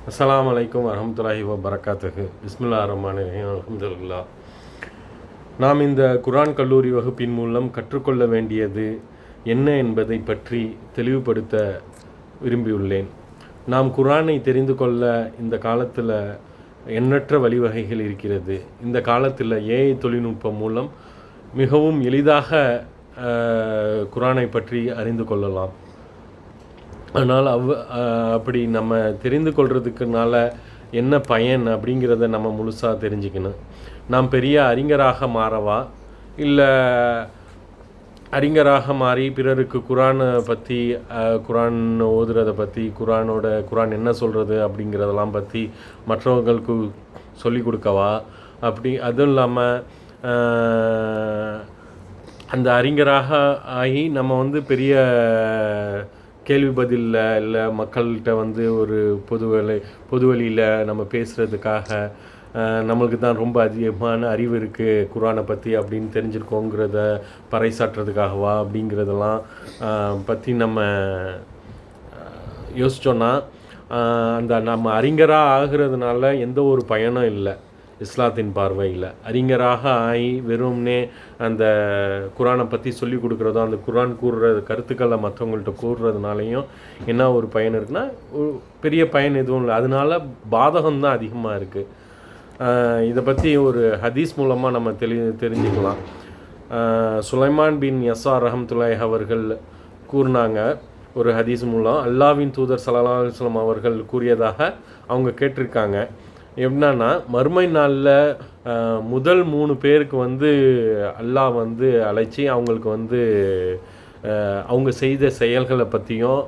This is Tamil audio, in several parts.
அஸ்ஸலாமு அலைக்கும் வரஹ்மத்துல்லாஹி வபரகாத்துஹு. பிஸ்மில்லாஹிர் ரஹ்மானிர் ரஹீம். அல்ஹம்துலில்லாஹ். நாம் இந்த குர்ஆன் கல்லூரி வகுப்பின் மூலம் கற்றுக்கொள்ள வேண்டியது என்ன என்பதை பற்றி தெளிவுபடுத்த விரும்பியுள்ளேன். நாம் குர்ஆனை தெரிந்து கொள்ள இந்த காலத்தில் எண்ணற்ற வழிவகைகள் இருக்கிறது. இந்த காலத்தில் ஏஐ தொழில்நுட்பம் மூலம் மிகவும் எளிதாக குர்ஆனை பற்றி அறிந்து கொள்ளலாம். ஆனால் அப்படி நம்ம தெரிந்து கொள்கிறதுக்குனால என்ன பயன் அப்படிங்கிறத நம்ம முழுசாக தெரிஞ்சுக்கணும். நாம் பெரிய அறிஞராக மாறவா, இல்லை அறிஞராக மாறி பிறருக்கு குர்ஆனை பற்றி, குர்ஆன் ஓதுறதை பற்றி, குர்ஆன் என்ன சொல்கிறது அப்படிங்கிறதெல்லாம் பற்றி மற்றவர்களுக்கு சொல்லிக் கொடுக்கவா, அப்படி அதுவும் இல்லாமல் அந்த அறிஞராக ஆகி நம்ம பெரிய கேள்வி பதிலில் இல்லை மக்கள்கிட்ட ஒரு பொது வழியில் நம்ம பேசுகிறதுக்காக நம்மளுக்கு தான் ரொம்ப அதிகமான அறிவு இருக்குது குர்ஆனை பற்றி அப்படின்னு தெரிஞ்சிருக்கோங்கிறத பறைசாற்றுறதுக்காகவா அப்படிங்கிறதெல்லாம் பற்றி நம்ம யோசித்தோன்னா அந்த நம்ம அறிஞராக ஆகிறதுனால எந்த ஒரு பயனும் இல்லை. இஸ்லாத்தின் பார்வையில் அறிஞராக ஆகி வெறும்னே அந்த குர்ஆனை பற்றி சொல்லி கொடுக்குறதோ, அந்த குர்ஆன் கூறுற கருத்துக்களை மற்றவங்கள்ட்ட கூறுறதுனாலையும் என்ன ஒரு பயன் இருக்குன்னா, பெரிய பயன் எதுவும் இல்லை. அதனால பாதகம்தான் அதிகமாக இருக்குது. இதை பற்றி ஒரு ஹதீஸ் மூலமாக நம்ம தெரிஞ்சுக்கலாம். சுலைமான் பின் யஸார் ரஹ்மத்துல்லாஹி அவர்கள் கூறினாங்க, ஒரு ஹதீஸ் மூலம் அல்லாஹ்வின் தூதர் ஸல்லல்லாஹு அலைஹி வஸல்லம் அவர்கள் கூறியதாக அவங்க கேட்டிருக்காங்க. எப்படின்னா, மறுமை நாளில் முதல் 3 பேருக்கு அல்லாஹ் அழைச்சி அவங்களுக்கு அவங்க செய்த செயல்களை பற்றியும்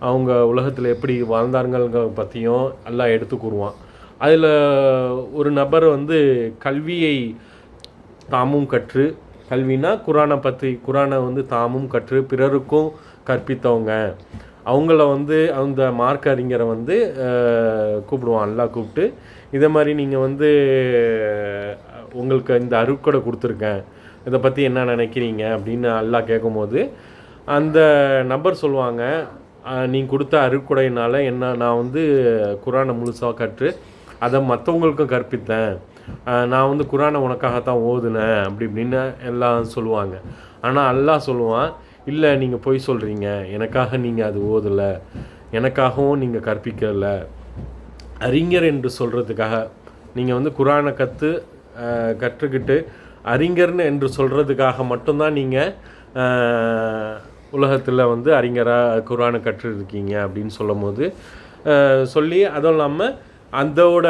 அவங்க உலகத்தில் எப்படி வாழ்ந்தார்கள் பற்றியும் அல்லாஹ் எடுத்து கூறுவான். அதில் ஒரு நபர் கல்வியை தாமும் கற்று, கல்வினா குர்ஆனை தாமும் கற்று பிறருக்கும் கற்பித்தவங்க, அவங்கள அந்த மார்க்க அறிஞரை கூப்பிடுவான். அல்லாஹ் கூப்பிட்டு, இதை மாதிரி நீங்கள் உங்களுக்கு இந்த அருட்கொடை கொடுத்துருக்கேன், இதை பற்றி என்ன நினைக்கிறீங்க அப்படின்னு அல்லாஹ் கேட்கும்போது அந்த நபர் சொல்லுவாங்க, நீங்கள் கொடுத்த அருட்கொடையினால் நான் குர்ஆனை முழுசாக கற்று அதை மற்றவங்களுக்கும் கற்பித்தேன், நான் குர்ஆனை உனக்காகத்தான் ஓதுனேன் அப்படி இப்படின்னு எல்லாம் சொல்லுவாங்க. ஆனால் அல்லாஹ் சொல்லுவான், இல்லை நீங்கள் பொய் சொல்கிறீங்க, எனக்காக நீங்கள் அது ஓதலை, எனக்காகவும் நீங்கள் கற்பிக்கலை. அறிஞர் என்று சொல்கிறதுக்காக நீங்கள் குர்ஆனை கற்றுக்கிட்டு அறிஞர்னு என்று சொல்கிறதுக்காக மட்டும்தான் நீங்கள் உலகத்தில் அறிஞராக குர்ஆனை கற்றுருக்கீங்க அப்படின்னு சொல்லும் சொல்லி, அதுவும் இல்லாமல் அதோட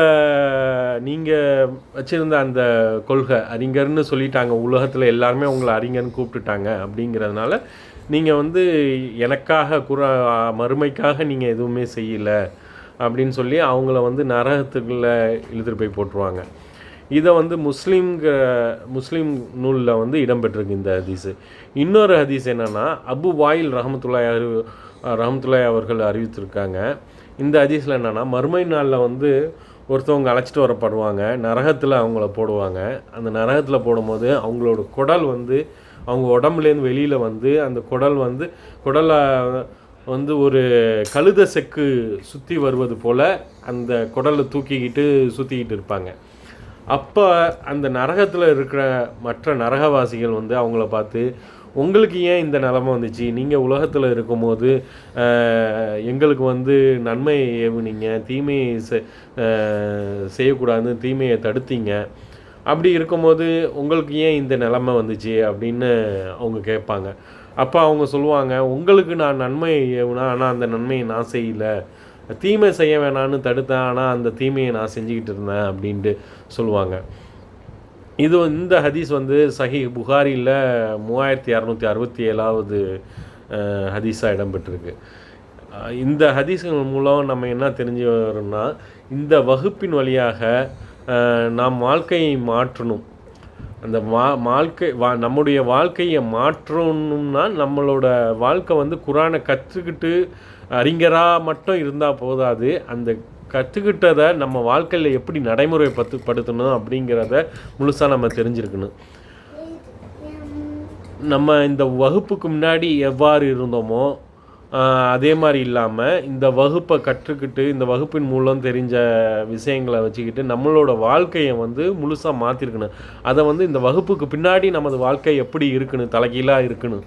நீங்கள் வச்சுருந்த அந்த கொள்கை அறிஞர்னு சொல்லிட்டாங்க, உலகத்தில் எல்லாருமே உங்களை அறிஞர்னு கூப்பிட்டுட்டாங்க. அப்படிங்கிறதுனால நீங்கள் எனக்காக மறுமைக்காக நீங்கள் எதுவுமே செய்யலை அப்படின்னு சொல்லி அவங்கள நரகத்துக்குள்ள இழுத்துட்டு போய் போட்டுருவாங்க. இதை முஸ்லீம் நூலில் இடம்பெற்றிருக்கு இந்த ஹதீஸு. இன்னொரு ஹதீஸ் என்னென்னா, அபு வாயில் ரஹ்மத்துல்லாஹி அவர்கள் அறிவித்திருக்காங்க. இந்த ஹதீஸில் என்னென்னா, மறுமை நாளில் ஒருத்தவங்க அழைச்சிட்டு வரப்படுவாங்க, நரகத்தில் அவங்கள போடுவாங்க. அந்த நரகத்தில் போடும்போது அவங்களோட குடல் அவங்க உடம்புலேருந்து வெளியில் அந்த குடலை ஒரு கழுத செக்கு சுற்றி வருவது போல் அந்த குடலை தூக்கிக்கிட்டு சுற்றிக்கிட்டு இருப்பாங்க. அப்போ அந்த நரகத்தில் இருக்கிற மற்ற நரகவாசிகள் அவங்கள பார்த்து, உங்களுக்கு ஏன் இந்த நிலைமை வந்துச்சு, நீங்கள் உலகத்தில் இருக்கும்போது எங்களுக்கு நன்மையை ஏவுனீங்க, தீமையை செய்யக்கூடாதுன்னு தீமையை தடுத்தீங்க, அப்படி இருக்கும்போது உங்களுக்கு ஏன் இந்த நிலைமை வந்துச்சு அப்படின்னு அவங்க கேட்பாங்க. அப்போ அவங்க சொல்லுவாங்க, உங்களுக்கு நான் நன்மையை ஏவுனா, ஆனால் அந்த நன்மையை நான் செய்யலை, தீமை செய்ய வேணான்னு தடுத்தேன், ஆனால் அந்த தீமையை நான் செஞ்சுக்கிட்டு இருந்தேன் அப்படின்ட்டு சொல்லுவாங்க. இந்த ஹதீஸ் சஹீஹ் புகாரியில் 3667வது ஹதீஸாக இடம்பெற்றிருக்கு. இந்த ஹதீஸ்கள் மூலம் நம்ம என்ன தெரிஞ்சு வரோம்னா, இந்த வகுப்பின் வழியாக நாம் வாழ்க்கையை மாற்றணும். அந்த நம்முடைய வாழ்க்கையை மாற்றணும்னா நம்மளோட வாழ்க்கை குர்ஆனை கற்றுக்கிட்டு அறிஞராக மட்டும் இருந்தால் போதாது, அந்த கற்றுக்கிட்டதை நம்ம வாழ்க்கையில் எப்படி நடைமுறைப்படுத்தணும் அப்படிங்கிறத முழுசாக நம்ம தெரிஞ்சிருக்கணும். நம்ம இந்த வகுப்புக்கு முன்னாடி எவ்வாறு இருந்தோமோ அதே மாதிரி இல்லாமல் இந்த வகுப்பை கற்றுக்கிட்டு இந்த வகுப்பின் மூலம் தெரிஞ்ச விஷயங்களை வச்சுக்கிட்டு நம்மளோட வாழ்க்கையை வந்து முழுசாக மாற்றிருக்கணும். அதை வந்து இந்த வகுப்புக்கு பின்னாடி நமது வாழ்க்கை எப்படி இருக்கணும், தலைகீழாக இருக்கணும்,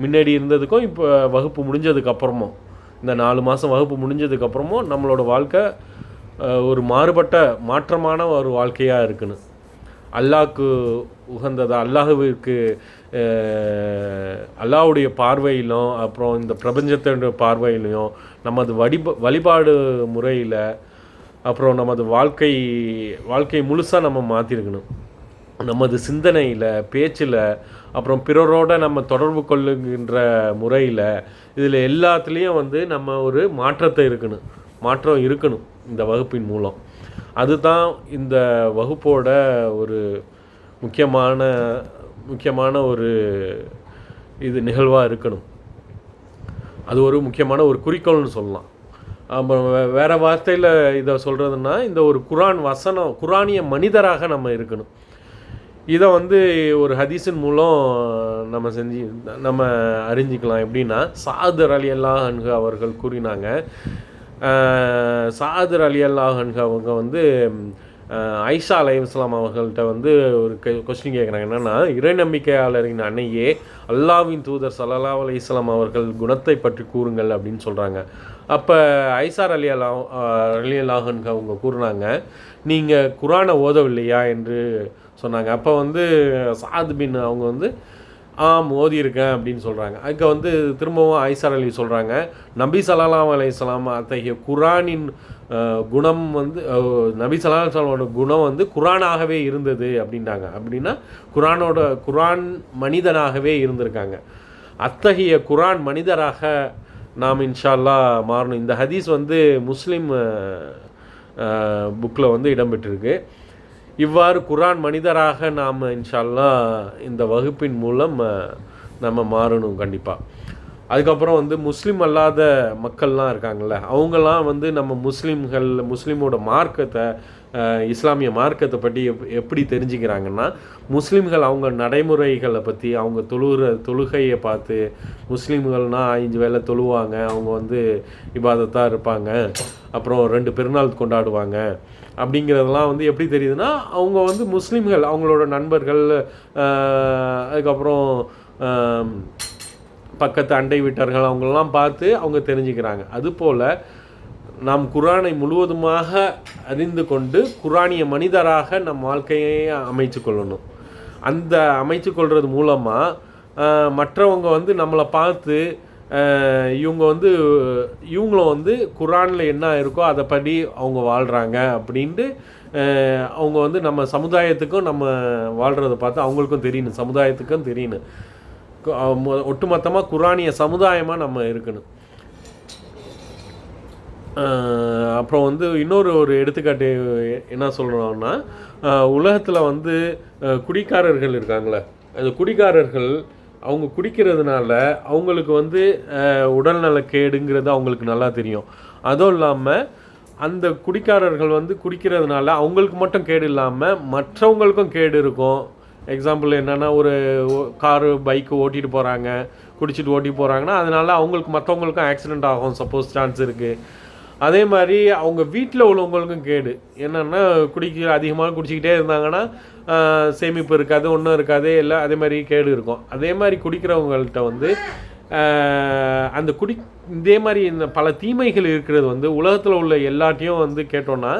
முன்னாடி இருந்ததுக்கும் இப்போ வகுப்பு முடிஞ்சதுக்கப்புறமும், இந்த 4 மாதம் வகுப்பு முடிஞ்சதுக்கப்புறமும் நம்மளோட வாழ்க்கை ஒரு மாற்றமான ஒரு வாழ்க்கையாக இருக்கணும். அல்லாஹ்க்கு உகந்ததாக, அல்லாஹுவிற்கு அல்லாஹ்வுடைய பார்வையிலும் அப்புறம் இந்த பிரபஞ்சத்தினுடைய பார்வையிலையும் நமது வழிபாடு முறையில் அப்புறம் நமது வாழ்க்கை முழுசாக நம்ம மாற்றிருக்கணும். நமது சிந்தனையில், பேச்சில், அப்புறம் பிறரோட நம்ம தொடர்பு கொள்ளுகின்ற முறையில், இதில் எல்லாத்துலேயும் வந்து நம்ம ஒரு மாற்றம் இருக்கணும் இந்த வகுப்பின் மூலம். அதுதான் இந்த வகுப்போட ஒரு முக்கியமான ஒரு நிகழ்வாக இருக்கணும். அது ஒரு முக்கியமான ஒரு குறிக்கோள்னு சொல்லலாம். அப்புறம் வேறு வார்த்தையில் இதை சொல்கிறதுனா, இந்த ஒரு குரானிய மனிதராக நம்ம இருக்கணும். இதை வந்து ஒரு ஹதீஸின் மூலம் நம்ம அறிஞ்சிக்கலாம். எப்படின்னா, சாத் ரலியல்லாஹு அன்ஹு அவர்கள் கூறினாங்க. சாத் ரலியல்லாஹு அன்ஹு அவங்க வந்து ஐஷா அலைஹிஸ்ஸலாம் அவர்கள்ட்ட வந்து ஒரு கொஸ்டின் கேட்குறாங்க. என்னென்னா, இறை நம்பிக்கையாளரின் அன்னையே, அல்லாஹ்வின் தூதர் ஸல்லல்லாஹு அலைஹி வஸல்லம் அவர்கள் குணத்தை பற்றி கூறுங்கள் அப்படின்னு சொல்கிறாங்க. அப்போ ஐஷா ரலியல்லாஹு அன்ஹு அவங்க கூறுனாங்க, நீங்கள் குரானை ஓதவில்லையா என்று சொன்னாங்க. அப்போ வந்து சாத் பின் அவங்க வந்து ஓதியிருக்கேன் அப்படின்னு சொல்கிறாங்க. அதுக்கு வந்து திரும்பவும் ஐஷா அலி சொல்கிறாங்க, நபி ஸல்லல்லாஹு அலைஹி வஸல்லம் அத்தகைய குரானின் குணம் வந்து நபி ஸல்லல்லாஹு அலைஹி வஸல்லமோட குணம் வந்து குரானாகவே இருந்தது அப்படின்ட்டாங்க. அப்படின்னா குரான் மனிதனாகவே இருந்திருக்காங்க. அத்தகைய குரான் மனிதராக நாம் இன்ஷா அல்லாஹ் மாறணும். இந்த ஹதீஸ் வந்து முஸ்லீம் புக்கில் வந்து இடம்பெற்றிருக்கு. இவ்வாறு குரான் மனிதராக நாம் இன்ஷா அல்லாஹ் இந்த வகுப்பின் மூலம் நம்ம மாறணும் கண்டிப்பாக. அதுக்கப்புறம் வந்து முஸ்லீம் அல்லாத மக்கள்லாம் இருக்காங்கள்ல, அவங்கெல்லாம் வந்து நம்ம முஸ்லீமோட மார்க்கத்தை, இஸ்லாமிய மார்க்கத்தை பற்றி எப்படி தெரிஞ்சுக்கிறாங்கன்னா, முஸ்லீம்கள் அவங்க நடைமுறைகளை பற்றி, அவங்க தொழுகையை பார்த்து, முஸ்லீம்கள்னால் 5 வேளை தொழுவாங்க, அவங்க வந்து இபாதத்தாக இருப்பாங்க, அப்புறம் 2 பெருநாள் கொண்டாடுவாங்க அப்படிங்கிறதெல்லாம் வந்து எப்படி தெரியுதுன்னா, அவங்க வந்து முஸ்லீம்கள் அவங்களோட நண்பர்கள், அதுக்கப்புறம் பக்கத்து அண்டை வீட்டார்கள் அவங்களெல்லாம் பார்த்து அவங்க தெரிஞ்சுக்கிறாங்க. அதுபோல் நாம் குரானை முழுவதுமாக அறிந்து கொண்டு குரானிய மனிதராக நம் வாழ்க்கையை அமைச்சு கொள்ளணும். அந்த அமைச்சு கொள்வது மூலமாக மற்றவங்க வந்து நம்மளை பார்த்து இவங்களும் வந்து குரானில் என்ன இருக்கோ அதை படி அவங்க வாழ்கிறாங்க அப்படின்ட்டு அவங்க வந்து நம்ம சமுதாயத்துக்கும் நம்ம வாழ்கிறத பார்த்து அவங்களுக்கும் தெரியணும், சமுதாயத்துக்கும் தெரியணும். ஒட்டுமொத்தமாக குரானிய சமுதாயமாக நம்ம இருக்கணும். அப்புறம் வந்து இன்னொரு எடுத்துக்காட்டு என்ன சொல்கிறோம்னா, உலகத்தில் வந்து குடிக்காரர்கள் இருக்காங்களே, அந்த குடிக்காரர்கள் அவங்க குடிக்கிறதுனால அவங்களுக்கு வந்து உடல்நலக்கேடுங்கிறது அவங்களுக்கு நல்லா தெரியும். அதுவும் இல்லாமல் அந்த குடிக்காரர்கள் வந்து குடிக்கிறதுனால அவங்களுக்கு மட்டும் கேடு இல்லாமல் மற்றவங்களுக்கும் கேடு இருக்கும். எக்ஸாம்பிள் என்னென்னா, ஒரு காரு பைக்கு ஓட்டிகிட்டு போகிறாங்க, குடிச்சிட்டு ஓட்டிட்டு போகிறாங்கன்னா அதனால் அவங்களுக்கு மற்றவங்களுக்கும் ஆக்சிடெண்ட் ஆகும், சப்போஸ் சான்ஸ் இருக்குது. அதே மாதிரி அவங்க வீட்டில் உள்ளவங்களுக்கும் கேடு. என்னென்னா, அதிகமாக குடிச்சிக்கிட்டே இருந்தாங்கன்னா சேமிப்பு இருக்காது, ஒன்றும் இருக்காது, எல்லாம் அதே மாதிரி கேடு இருக்கும். அதே மாதிரி குடிக்கிறவங்கள்ட்ட வந்து அந்த இதே மாதிரி இந்த பல தீமைகள் இருக்கிறது வந்து உலகத்தில் உள்ள எல்லாத்தையும் வந்து கேட்டோன்னா,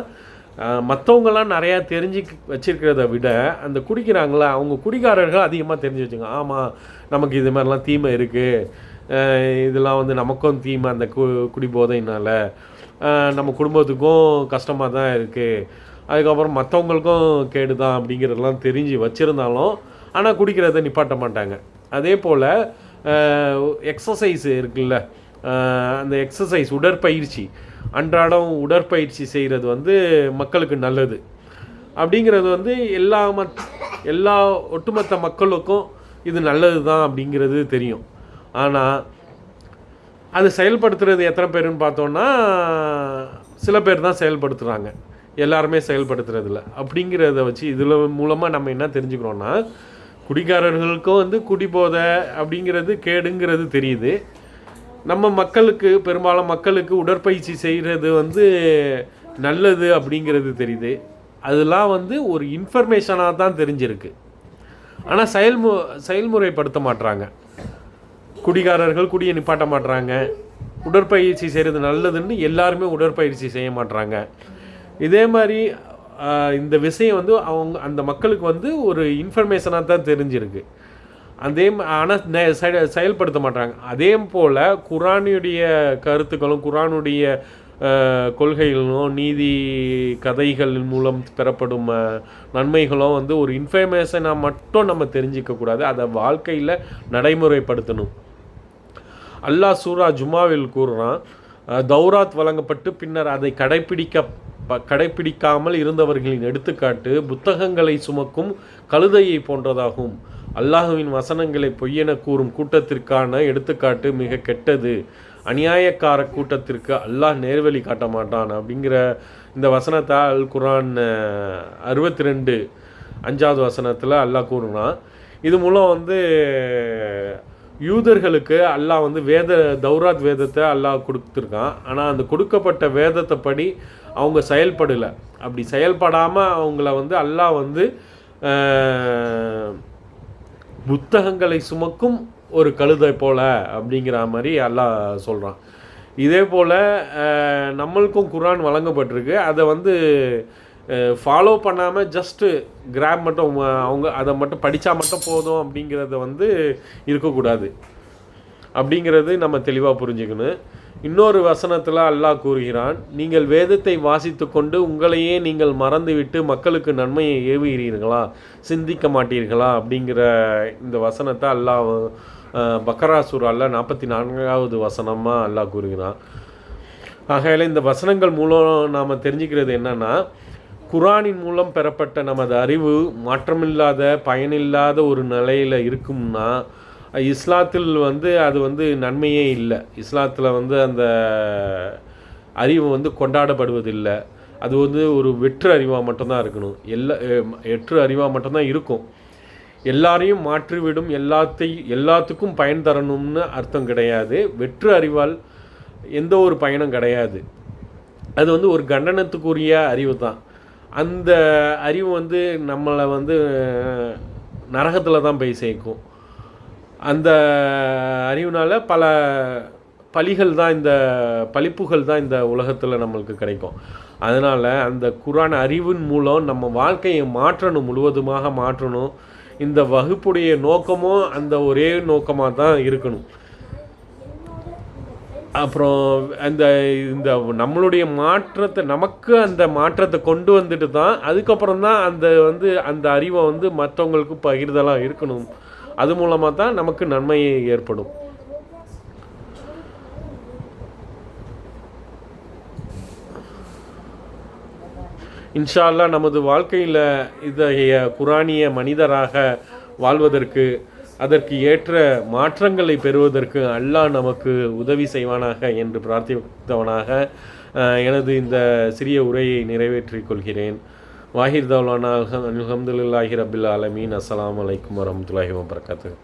மற்றவங்களாம் நிறையா தெரிஞ்சு வச்சுருக்கிறத விட அந்த குடிக்கிறாங்களா அவங்க குடிகாரர்கள் அதிகமாக தெரிஞ்சு வச்சுங்க. ஆமாம், நமக்கு இது மாதிரிலாம் தீமை இருக்குது, இதெல்லாம் வந்து நமக்கும் தீமை அந்த குடி போதையினால், நம்ம குடும்பத்துக்கும் கஷ்டமாக தான் இருக்குது, அதுக்கப்புறம் மற்றவங்களுக்கும் கேடு தான் அப்படிங்கிறதெல்லாம் தெரிஞ்சு வச்சுருந்தாலும் ஆனால் குடிக்கிறத நிப்பாட்ட மாட்டாங்க. அதே போல் எக்ஸசைஸ் இருக்குல்ல, அந்த எக்ஸசைஸ் உடற்பயிற்சி, அன்றாடம் உடற்பயிற்சி செய்கிறது வந்து மக்களுக்கு நல்லது அப்படிங்கிறது வந்து எல்லா ஒட்டுமொத்த மக்களுக்கும் இது நல்லது தான் அப்படிங்கிறது தெரியும். ஆனால் அது செயல்படுத்துறது எத்தனை பேருன்னு பார்த்தோன்னா சில பேர் தான் செயல்படுத்துகிறாங்க, எல்லாருமே செயல்படுத்துறதில்ல. அப்படிங்கிறத வச்சு இதில் மூலமாக நம்ம என்ன தெரிஞ்சுக்கிறோன்னா, குடிகாரர்களுக்கும் வந்து குடிபோதை அப்படிங்கிறது கேடுங்கிறது தெரியுது, நம்ம மக்களுக்கு, பெரும்பாலும் மக்களுக்கு உடற்பயிற்சி செய்கிறது வந்து நல்லது அப்படிங்கிறது தெரியுது. அதெல்லாம் வந்து ஒரு இன்ஃபர்மேஷனாக தான் தெரிஞ்சிருக்கு. ஆனால் செயல்முறைப்படுத்த மாட்றாங்க. குடிகாரர்கள் குடியை நிப்பாட்ட மாட்றாங்க. உடற்பயிற்சி செய்கிறது நல்லதுன்னு எல்லாருமே உடற்பயிற்சி செய்ய மாட்றாங்க. இதே மாதிரி இந்த விஷயம் வந்து அந்த மக்களுக்கு வந்து ஒரு இன்ஃபர்மேஷனாக தான் தெரிஞ்சிருக்கு. ஆனால் செயல்படுத்த மாட்டாங்க. அதே போல் குரானுடைய கருத்துக்களும் குரானுடைய கொள்கைகளும் நீதி கதைகளின் மூலம் பெறப்படும் நன்மைகளும் வந்து ஒரு இன்ஃபர்மேஷனாக மட்டும் நம்ம தெரிஞ்சிக்கக்கூடாது, அதை வாழ்க்கையில் நடைமுறைப்படுத்தணும். அல்லாஹ் சூரா ஜும்மாவில் கூறுறான், தௌராத் வழங்கப்பட்டு பின்னர் அதை கடைப்பிடிக்காமல் இருந்தவர்களின் எடுத்துக்காட்டு புத்தகங்களை சுமக்கும் கழுதையை போன்றதாகும். அல்லாஹுவின் வசனங்களை பொய்யென கூறும் கூட்டத்திற்கான எடுத்துக்காட்டு மிக கெட்டது. அநியாயக்கார கூட்டத்திற்கு அல்லாஹ் நேர்வழி காட்ட மாட்டான் அப்படிங்கிற இந்த வசனத்தை அல் குரான் 62 5வது வசனத்தில் அல்லாஹ் கூறுனான். இது மூலம் வந்து யூதர்களுக்கு அல்லாஹ் வந்து தௌராத் வேதத்தை அல்லாஹ் கொடுத்துருக்கான். ஆனால் அந்த கொடுக்கப்பட்ட வேதத்தை படி அவங்க செயல்படலை. அப்படி செயல்படாமல் அவங்கள வந்து அல்லாஹ் வந்து புத்தகங்களை சுமக்கும் ஒரு கழுதை போல் அப்படிங்கிற மாதிரி அல்லாஹ் சொல்கிறான். இதே போல் நம்மளுக்கும் குரான் வழங்கப்பட்டிருக்கு. அதை வந்து ஃபாலோ பண்ணாமல் ஜஸ்ட்டு கிராப் மட்டும் அவங்க அதை மட்டும் படித்தா மட்டும் போதும் அப்படிங்கிறத வந்து இருக்கக்கூடாது அப்படிங்கிறது நம்ம தெளிவாக புரிஞ்சுக்கணும். இன்னொரு வசனத்தில் அல்லாஹ் கூறுகிறான், நீங்கள் வேதத்தை வாசித்து கொண்டு உங்களையே நீங்கள் மறந்துவிட்டு மக்களுக்கு நன்மையை ஏவுகிறீர்களா, சிந்திக்க மாட்டீர்களா அப்படிங்கிற இந்த வசனத்தை அல்லாஹ் பக்கரா சூரால 44வது வசனமாக அல்லாஹ் கூறுகிறான். ஆகையால் இந்த வசனங்கள் மூலம் நாம் தெரிஞ்சுக்கிறது என்னென்னா, குரானின் மூலம் பெறப்பட்ட நமது அறிவு மாற்றமில்லாத பயனில்லாத ஒரு நிலையில் இருக்கும்னா இஸ்லாத்தில் வந்து அது வந்து நன்மையே இல்லை. இஸ்லாத்தில் வந்து அந்த அறிவு வந்து கொண்டாடப்படுவதில்லை. அது வந்து ஒரு வெற்று அறிவாக மட்டும்தான் இருக்கணும். வெற்று அறிவாக மட்டும்தான் இருக்கும். எல்லாரையும் மாற்றிவிடும், எல்லாத்துக்கும் பயன் தரணும்னு அர்த்தம் கிடையாது. வெற்று அறிவால் எந்த ஒரு பயனும் கிடையாது. அது வந்து ஒரு கண்டனத்துக்குரிய அறிவு தான். அந்த அறிவு வந்து நம்மளை வந்து நரகத்தில் தான் போய் சேர்க்கும். அந்த அறிவுனால் பல பழிப்புகள் தான் இந்த உலகத்தில் நம்மளுக்கு கிடைக்கும். அதனால் அந்த குரான் அறிவின் மூலம் நம்ம வாழ்க்கையை மாற்றணும், முழுவதுமாக மாற்றணும். இந்த வகுப்புடைய நோக்கமும் அந்த ஒரே நோக்கமாக தான் இருக்கணும். அப்புறம் இந்த நம்மளுடைய மாற்றத்தை, நமக்கு அந்த மாற்றத்தை கொண்டு வந்துட்டு தான் அதுக்கப்புறம் தான் அந்த அறிவை வந்து மற்றவங்களுக்கு பகிர்தலாக இருக்கணும். அது மூலமாக தான் நமக்கு நன்மை ஏற்படும். இன்ஷா அல்லாஹ் நமது வாழ்க்கையில் இத்தகைய குரானிய மனிதராக வாழ்வதற்கு, அதற்கு ஏற்ற மாற்றங்களை பெறுவதற்கு அல்லாஹ் நமக்கு உதவி செய்வானாக என்று பிரார்த்தித்தவனாக எனது இந்த சிறிய உரையை நிறைவேற்றிக் கொள்கிறேன். வாஹிர் தௌலானா அல்ஹம்துலில்லாஹி ரபில் ஆலமீன். அஸ்ஸலாமு அலைக்கும் வரஹ்மத்துல்லாஹி வபரகாத்துஹு.